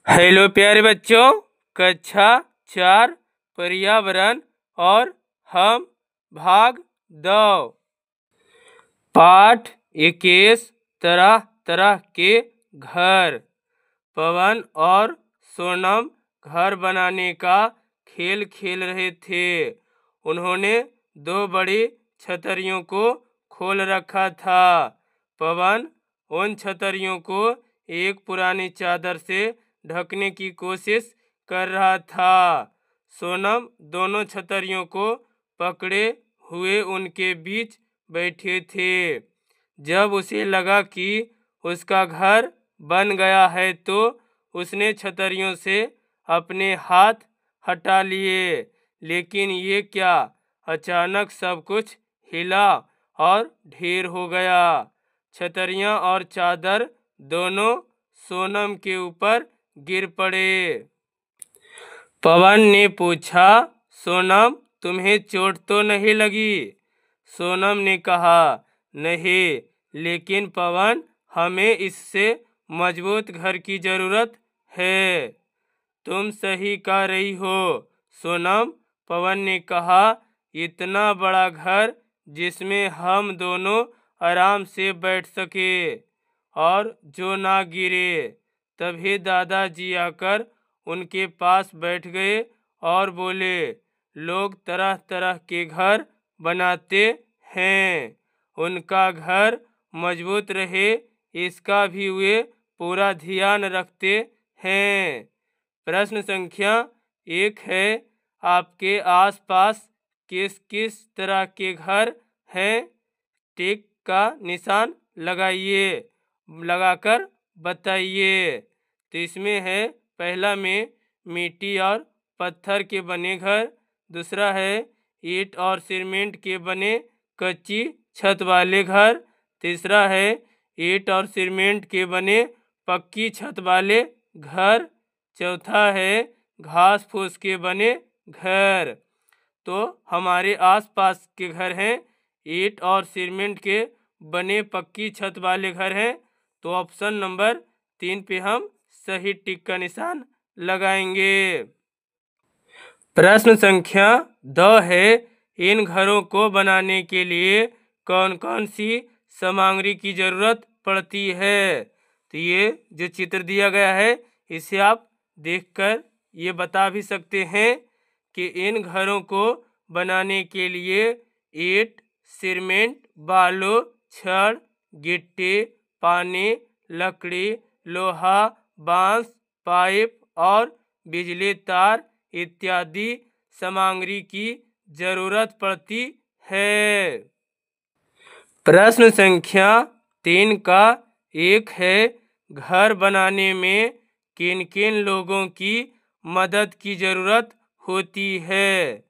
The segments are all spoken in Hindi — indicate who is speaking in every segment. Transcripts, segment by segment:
Speaker 1: हेलो प्यारे बच्चों, कक्षा 4 पर्यावरण और हम भाग 2 पाठ 21 तरह तरह के घर। पवन और सोनम घर बनाने का खेल खेल रहे थे। उन्होंने 2 बड़ी छतरियों को खोल रखा था। पवन उन छतरियों को एक पुरानी चादर से ढकने की कोशिश कर रहा था। सोनम दोनों छतरियों को पकड़े हुए उनके बीच बैठे थे। जब उसे लगा कि उसका घर बन गया है तो उसने छतरियों से अपने हाथ हटा लिए। लेकिन ये क्या, अचानक सब कुछ हिला और ढेर हो गया। छतरियां और चादर दोनों सोनम के ऊपर गिर पड़े। पवन ने पूछा, सोनम तुम्हें चोट तो नहीं लगी? सोनम ने कहा, नहीं, लेकिन पवन हमें इससे मजबूत घर की जरूरत है। तुम सही कह रही हो सोनम, पवन ने कहा, इतना बड़ा घर जिसमें हम दोनों आराम से बैठ सके और जो ना गिरे। तभी दादाजी आकर उनके पास बैठ गए और बोले, लोग तरह तरह के घर बनाते हैं, उनका घर मजबूत रहे इसका भी वे पूरा ध्यान रखते हैं। प्रश्न संख्या 1 है, आपके आसपास किस किस तरह के घर हैं? टिक का निशान लगाकर बताइए। तो इसमें है, पहला में मिट्टी और पत्थर के बने घर, दूसरा है ईंट और सीमेंट के बने कच्ची छत वाले घर, तीसरा है ईंट और सीमेंट के बने पक्की छत वाले घर, चौथा है घास फूस के बने घर। तो हमारे आसपास के घर हैं ईंट और सीमेंट के बने पक्की छत वाले घर हैं। तो ऑप्शन नंबर 3 पे हम सही टिक का निशान लगाएंगे। प्रश्न संख्या 2 है, इन घरों को बनाने के लिए कौन कौन सी सामग्री की जरूरत पड़ती है? तो ये जो चित्र दिया गया है इसे आप देखकर ये बता भी सकते हैं कि इन घरों को बनाने के लिए ईंट, सीमेंट, बालू, छड़, गिट्टी, पानी, लकड़ी, लोहा, बांस, पाइप और बिजली तार इत्यादि सामग्री की जरूरत पड़ती है। प्रश्न संख्या 3 का 1 है, घर बनाने में किन किन लोगों की मदद की जरूरत होती है?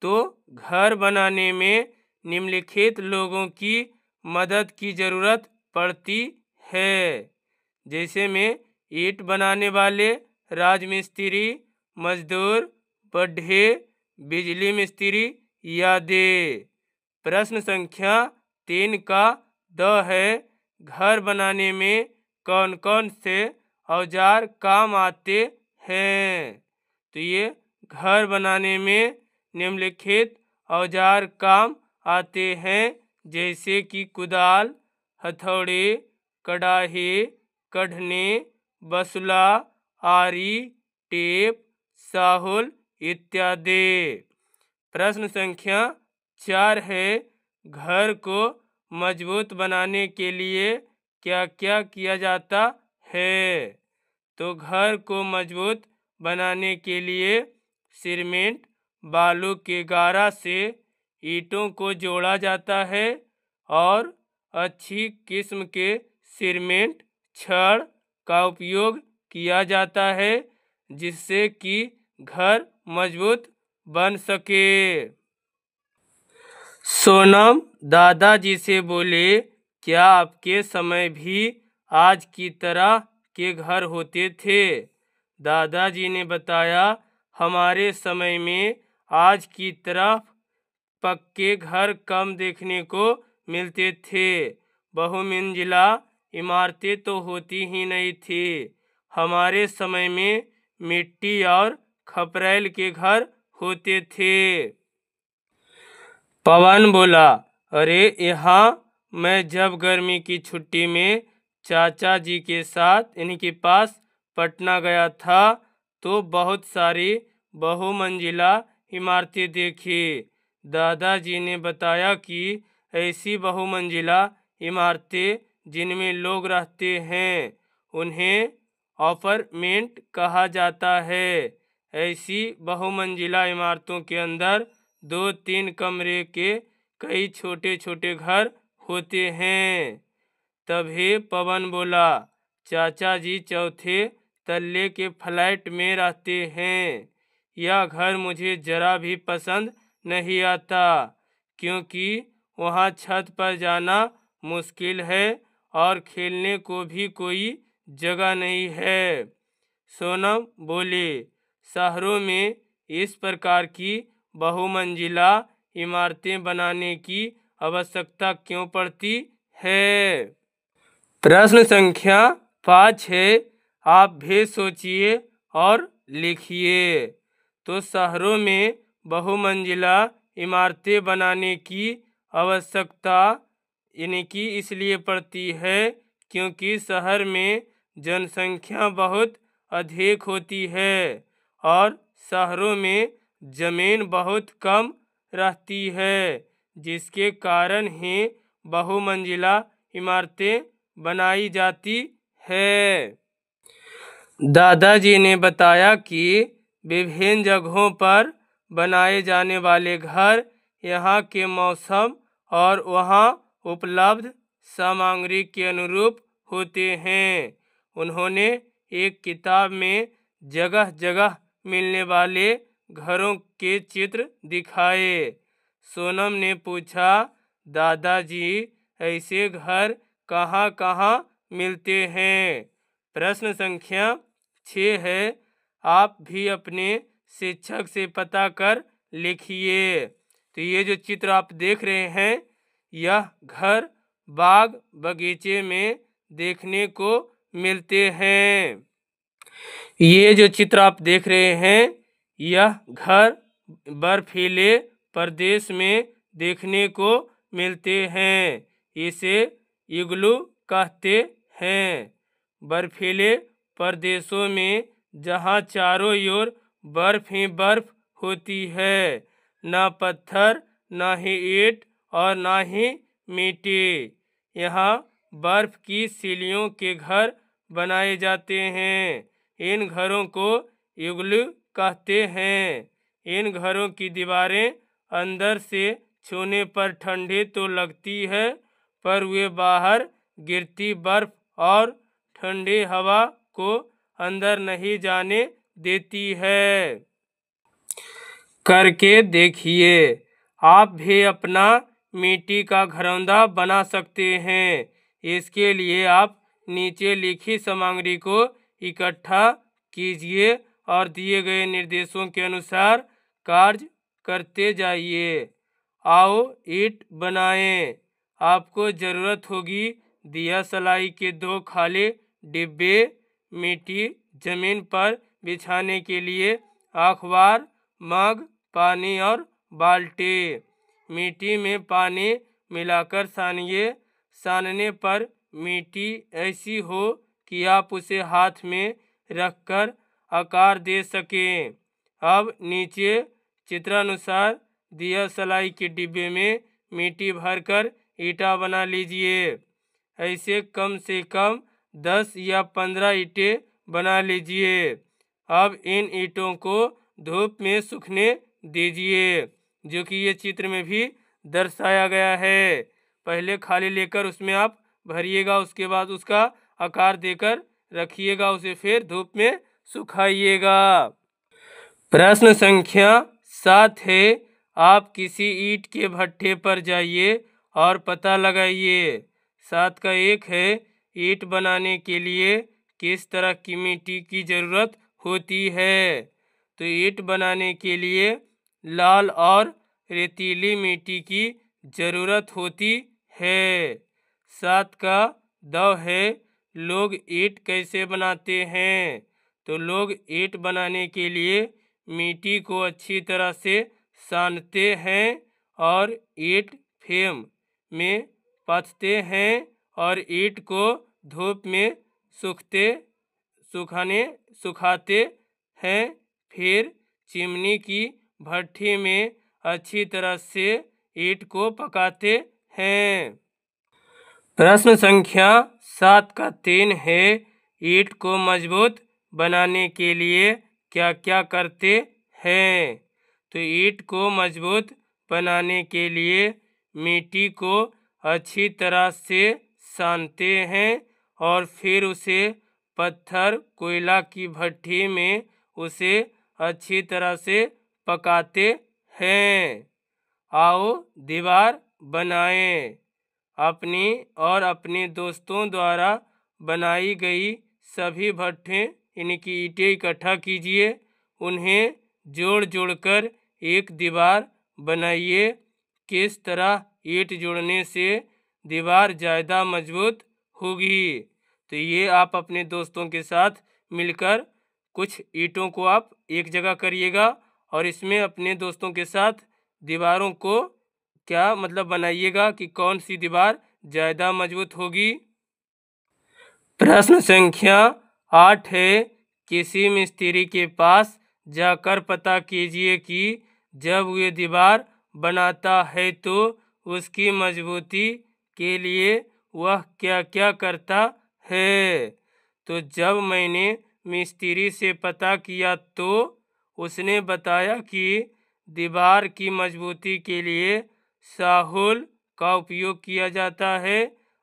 Speaker 1: तो घर बनाने में निम्नलिखित लोगों की मदद की जरूरत पड़ती है। जैसे में ईंट बनाने वाले राजमिस्त्री, मजदूर, बढ़े, बिजली मिस्त्री आदि। प्रश्न संख्या 3 का 2 है, घर बनाने में कौन कौन से औजार काम आते हैं? तो ये घर बनाने में निम्नलिखित औजार काम आते हैं, जैसे कि कुदाल, हथौड़ी, कड़ाही, कढ़नी, बसुला, आरी, टेप, साहुल इत्यादि। प्रश्न संख्या 4 है, घर को मजबूत बनाने के लिए क्या क्या किया जाता है? तो घर को मजबूत बनाने के लिए सीमेंट, बालू के गारा से ईंटों को जोड़ा जाता है और अच्छी किस्म के सीमेंट, छड़ का उपयोग किया जाता है जिससे कि घर मजबूत बन सके। सोनम दादाजी से बोले, क्या आपके समय भी आज की तरह के घर होते थे? दादाजी ने बताया, हमारे समय में आज की तरह पक्के घर कम देखने को मिलते थे। बहुमंजिला इमारतें तो होती ही नहीं थी। हमारे समय में मिट्टी और खपरैल के घर होते थे। पवन बोला, अरे यहाँ मैं जब गर्मी की छुट्टी में चाचा जी के साथ इनके पास पटना गया था तो बहुत सारी बहुमंजिला इमारतें देखी। दादाजी ने बताया कि ऐसी बहुमंजिला इमारतें जिनमें लोग रहते हैं उन्हें अपार्टमेंट कहा जाता है। ऐसी बहुमंजिला इमारतों के अंदर 2-3 कमरे के कई छोटे छोटे घर होते हैं। तभी पवन बोला, चाचा जी चौथे तल्ले के फ्लैट में रहते हैं। यह घर मुझे जरा भी पसंद नहीं आता क्योंकि वहाँ छत पर जाना मुश्किल है और खेलने को भी कोई जगह नहीं है। सोनम बोले, शहरों में इस प्रकार की बहुमंजिला इमारतें बनाने की आवश्यकता क्यों पड़ती है? प्रश्न संख्या 5 है, आप भी सोचिए और लिखिए। तो शहरों में बहुमंजिला इमारतें बनाने की आवश्यकता यानी कि इसलिए पड़ती है क्योंकि शहर में जनसंख्या बहुत अधिक होती है और शहरों में जमीन बहुत कम रहती है, जिसके कारण ही बहुमंजिला इमारतें बनाई जाती है। दादाजी ने बताया कि विभिन्न जगहों पर बनाए जाने वाले घर यहाँ के मौसम और वहाँ उपलब्ध सामग्री के अनुरूप होते हैं। उन्होंने एक किताब में जगह जगह मिलने वाले घरों के चित्र दिखाए। सोनम ने पूछा, दादाजी ऐसे घर कहाँ कहाँ मिलते हैं? प्रश्न संख्या 6 है, आप भी अपने शिक्षक से पता कर लिखिए। तो ये जो चित्र आप देख रहे हैं यह घर बाग बगीचे में देखने को मिलते हैं। ये जो चित्र आप देख रहे हैं यह घर बर्फीले प्रदेश में देखने को मिलते हैं। इसे इग्लू कहते हैं। बर्फीले प्रदेशों में जहाँ चारों ओर बर्फ ही बर्फ होती है, न पत्थर न ही ईंट और न ही मिट्टी, यहाँ बर्फ की सीलियों के घर बनाए जाते हैं। इन घरों को इग्लू कहते हैं। इन घरों की दीवारें अंदर से छूने पर ठंडी तो लगती है पर वे बाहर गिरती बर्फ और ठंडी हवा को अंदर नहीं जाने देती है। करके देखिए, आप भी अपना मिट्टी का घरौंदा बना सकते हैं। इसके लिए आप नीचे लिखी सामग्री को इकट्ठा कीजिए और दिए गए निर्देशों के अनुसार कार्य करते जाइए। आओ ईंट बनाएं। आपको ज़रूरत होगी दिया सलाई के 2 खाली डिब्बे, मिट्टी जमीन पर बिछाने के लिए अखबार, मग, पानी और बाल्टी। मिट्टी में पानी मिलाकर सानिए। सानने पर मिट्टी ऐसी हो कि आप उसे हाथ में रखकर आकार दे सकें। अब नीचे चित्रानुसार दिया सलाई के डिब्बे में मिट्टी भरकर ईंटा बना लीजिए। ऐसे कम से कम 10 या 15 ईंटें बना लीजिए। अब इन ईंटों को धूप में सूखने दीजिए, जो कि ये चित्र में भी दर्शाया गया है। पहले खाली लेकर उसमें आप भरिएगा, उसके बाद उसका आकार देकर रखिएगा, उसे फिर धूप में सुखाइएगा। प्रश्न संख्या 7 है, आप किसी ईंट के भट्ठे पर जाइए और पता लगाइए। 7 का 1 है, ईंट बनाने के लिए किस तरह की मिट्टी की ज़रूरत होती है? तो ईंट बनाने के लिए लाल और रेतीली मिट्टी की ज़रूरत होती है। 7 का 2 है, लोग ईंट कैसे बनाते हैं? तो लोग ईंट बनाने के लिए मिट्टी को अच्छी तरह से सानते हैं और ईंट फ्रेम में पाथते हैं और ईंट को धूप में सुखाते हैं। फिर चिमनी की भट्ठी में अच्छी तरह से ईंट को पकाते हैं। प्रश्न संख्या 7 का 3 है, ईंट को मजबूत बनाने के लिए क्या क्या करते हैं? तो ईंट को मजबूत बनाने के लिए मिट्टी को अच्छी तरह से सानते हैं और फिर उसे पत्थर कोयला की भट्ठी में उसे अच्छी तरह से पकाते हैं। आओ दीवार बनाएं। अपनी और अपने दोस्तों द्वारा बनाई गई सभी भट्ठें इनकी ईंटें इकट्ठा कीजिए, उन्हें जोड़ जोड़कर एक दीवार बनाइए। किस तरह ईंट जोड़ने से दीवार ज़्यादा मजबूत होगी? तो ये आप अपने दोस्तों के साथ मिलकर कुछ ईंटों को आप एक जगह करिएगा और इसमें अपने दोस्तों के साथ दीवारों को क्या मतलब बनाइएगा कि कौन सी दीवार ज़्यादा मजबूत होगी। प्रश्न संख्या 8 है, किसी मिस्त्री के पास जाकर पता कीजिए कि जब वे दीवार बनाता है तो उसकी मजबूती के लिए वह क्या क्या करता है। तो जब मैंने मिस्त्री से पता किया तो उसने बताया कि दीवार की मजबूती के लिए साहुल का उपयोग किया जाता है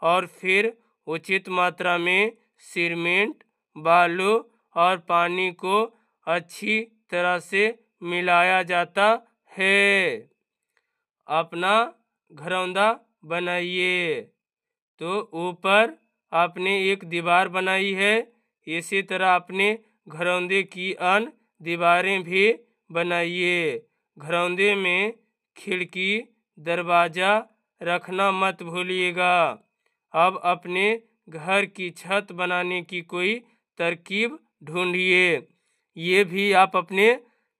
Speaker 1: और फिर उचित मात्रा में सीमेंट, बालू और पानी को अच्छी तरह से मिलाया जाता है। अपना घरौंदा बनाइए। तो ऊपर आपने एक दीवार बनाई है, इसी तरह अपने घरौंदे की अन्य दीवारें भी बनाइए। घरौंदे में खिड़की, दरवाज़ा रखना मत भूलिएगा। अब अपने घर की छत बनाने की कोई तरकीब ढूंढिए। ये भी आप अपने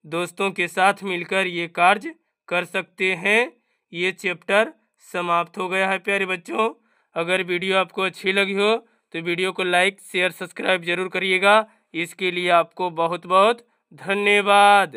Speaker 1: दोस्तों के साथ मिलकर ये कार्य कर सकते हैं। ये चैप्टर समाप्त हो गया है प्यारे बच्चों। अगर वीडियो आपको अच्छी लगी हो तो वीडियो को लाइक, शेयर, सब्सक्राइब जरूर करिएगा। इसके लिए आपको बहुत बहुत धन्यवाद।